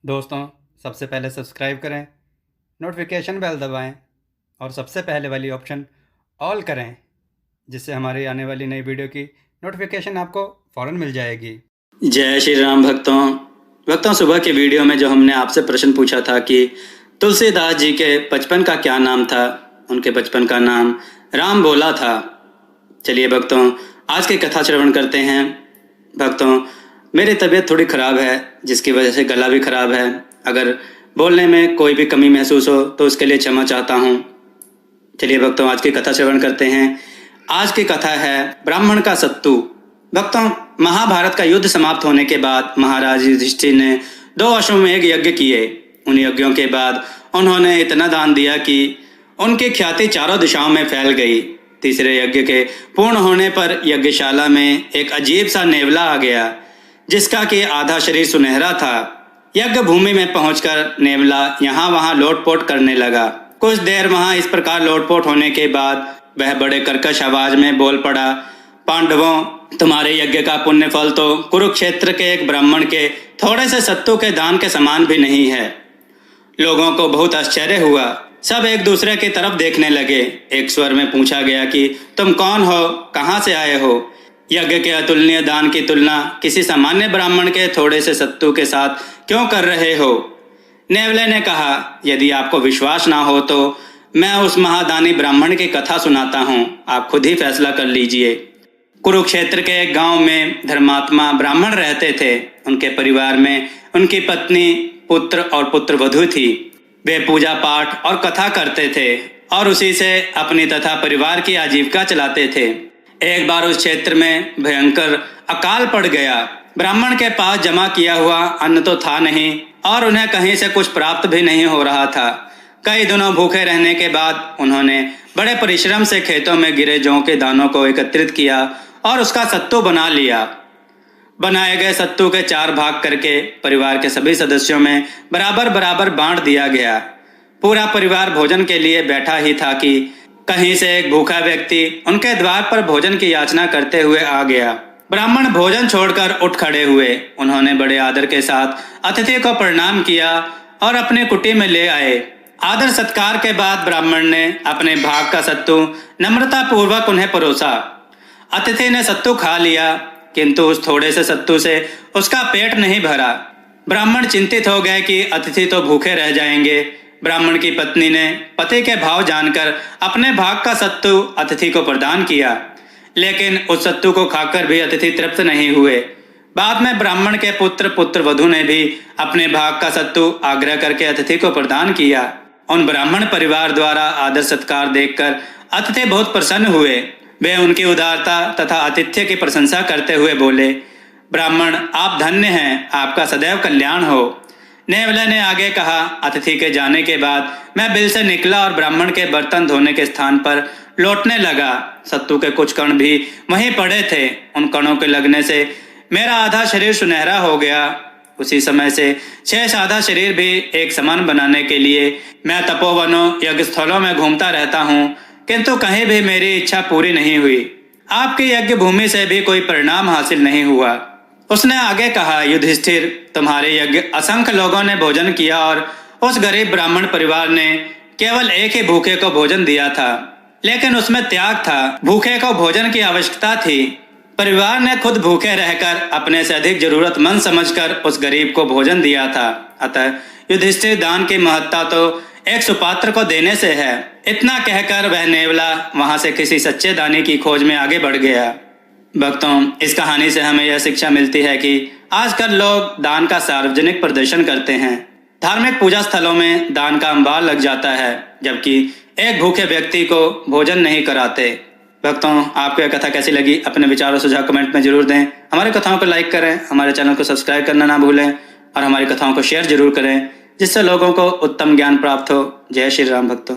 दोस्तों, सबसे पहले सब्सक्राइब करें, नोटिफिकेशन बेल दबाएं और सबसे पहले वाली ऑप्शन ऑल करें, जिससे हमारी आने वाली नई वीडियो की नोटिफिकेशन आपको फ़ौरन मिल जाएगी। जय श्री राम भक्तों, सुबह के वीडियो में जो हमने आपसे प्रश्न पूछा था कि तुलसीदास जी के बचपन का क्या नाम था, उनके बचपन का नाम राम बोला था। चलिए भक्तों, आज की कथा श्रवण करते हैं। भक्तों, मेरी तबीयत थोड़ी ख़राब है, जिसकी वजह से गला भी ख़राब है। अगर बोलने में कोई भी कमी महसूस हो तो उसके लिए क्षमा चाहता हूँ। चलिए भक्तों, आज की कथा श्रवण करते हैं। आज की कथा है ब्राह्मण का सत्तू। भक्तों, महाभारत का युद्ध समाप्त होने के बाद महाराज युधिष्ठिर ने 2 अश्वमेध यज्ञ किए। उन यज्ञों के बाद उन्होंने इतना दान दिया कि उनकी ख्याति चारों दिशाओं में फैल गई। तीसरे यज्ञ के पूर्ण होने पर यज्ञशाला में एक अजीब सा नेवला आ गया, जिसका कि आधा शरीर सुनहरा था। यज्ञ भूमि में पहुंचकर नेवला यहाँ वहाँ लोटपोट करने लगा। कुछ देर वहाँ इस प्रकार लोटपोट होने के बाद वह बड़े कर्कश आवाज में बोल पड़ा, पांडवों, तुम्हारे यज्ञ का पुण्य फल तो कुरुक्षेत्र के एक ब्राह्मण के थोड़े से सत्तू के दान के समान भी नहीं है। लोगों को बहुत आश्चर्य हुआ। सब एक दूसरे की तरफ देखने लगे। एक स्वर में पूछा गया कि तुम कौन हो, कहाँ से आए हो? यज्ञ के अतुलनीय दान की तुलना किसी सामान्य ब्राह्मण के थोड़े से सत्तू के साथ क्यों कर रहे हो? नेवले ने कहा, यदि आपको विश्वास ना हो तो मैं उस महादानी ब्राह्मण की कथा सुनाता हूँ, आप खुद ही फैसला कर लीजिए। कुरुक्षेत्र के एक गांव में धर्मात्मा ब्राह्मण रहते थे। उनके परिवार में उनकी पत्नी, पुत्र और पुत्रवधू थी। वे पूजा पाठ और कथा करते थे और उसी से अपनी तथा परिवार की आजीविका चलाते थे। एक बार उस क्षेत्र में भयंकर अकाल पड़ गया। ब्राह्मण के पास जमा किया हुआ अन्न तो था नहीं और उन्हें कहीं से कुछ प्राप्त भी नहीं हो रहा था। कई दिनों भूखे रहने के बाद उन्होंने बड़े परिश्रम से खेतों में गिरे जौ के दानों को एकत्रित किया और उसका सत्तू बना लिया। बनाए गए सत्तू के 4 भाग करके परिवार के सभी सदस्यों में बराबर बराबर बांट दिया गया। पूरा परिवार भोजन के लिए बैठा ही था कि कहीं से एक भूखा व्यक्ति उनके द्वार पर भोजन की याचना करते हुए आ गया। ब्राह्मण भोजन छोड़कर उठ खड़े हुए। उन्होंने बड़े आदर के साथ अतिथि को प्रणाम किया और अपने कुटी में ले आए। आदर सत्कार के बाद ब्राह्मण ने अपने भाग का सत्तू नम्रता पूर्वक उन्हें परोसा। अतिथि ने सत्तू खा लिया, किंतु उस थोड़े से सत्तू से उसका पेट नहीं भरा। ब्राह्मण चिंतित हो गए कि अतिथि तो भूखे रह जाएंगे। ब्राह्मण की पत्नी ने पति के भाव जानकर अपने भाग का सत्तू अतिथि को प्रदान किया, लेकिन उस सत्तू को खाकर भी अतिथि तृप्त नहीं हुए। बाद में ब्राह्मण के पुत्र, पुत्रवधू ने भी अपने भाग का सत्तू आग्रह करके अतिथि को प्रदान किया। उन ब्राह्मण परिवार द्वारा आदर सत्कार देखकर अतिथि बहुत प्रसन्न हुए। वे उनकी उदारता तथा आतिथ्य की प्रशंसा करते हुए बोले, ब्राह्मण, आप धन्य हैं, आपका सदैव कल्याण हो। नेवले ने आगे कहा, अतिथि के जाने के बाद मैं बिल से निकला और ब्राह्मण के बर्तन धोने के स्थान पर लौटने लगा। सत्तू के कुछ कण भी वहीं पड़े थे। उन कणों के लगने से मेरा आधा शरीर सुनहरा हो गया। उसी समय से शेष आधा शरीर भी एक समान बनाने के लिए मैं तपोवनों, यज्ञ स्थलों में घूमता रहता हूँ, किंतु कहीं भी मेरी इच्छा पूरी नहीं हुई। आपकी यज्ञ भूमि से भी कोई परिणाम हासिल नहीं हुआ। उसने आगे कहा, युधिष्ठिर, तुम्हारे यज्ञ असंख्य लोगों ने भोजन किया और उस गरीब ब्राह्मण परिवार ने केवल एक ही भूखे को भोजन दिया था, लेकिन उसमें त्याग था। भूखे को भोजन की आवश्यकता थी। परिवार ने खुद भूखे रहकर अपने से अधिक जरूरतमंद समझकर उस गरीब को भोजन दिया था। अतः युधिष्ठिर, दान की महत्ता तो एक सुपात्र को देने से है। इतना कहकर वह नेवला वहां से किसी सच्चे दानी की खोज में आगे बढ़ गया। भक्तों, इस कहानी से हमें यह शिक्षा मिलती है कि आजकल लोग दान का सार्वजनिक प्रदर्शन करते हैं। धार्मिक पूजा स्थलों में दान का अंबार लग जाता है, जबकि एक भूखे व्यक्ति को भोजन नहीं कराते। भक्तों, आपको यह कथा कैसी लगी? अपने विचार और सुझाव कमेंट में जरूर दें। हमारी कथाओं को लाइक करें, हमारे चैनल को सब्सक्राइब करना ना भूलें और हमारी कथाओं को शेयर जरूर करें, जिससे लोगों को उत्तम ज्ञान प्राप्त हो। जय श्री राम भक्तों।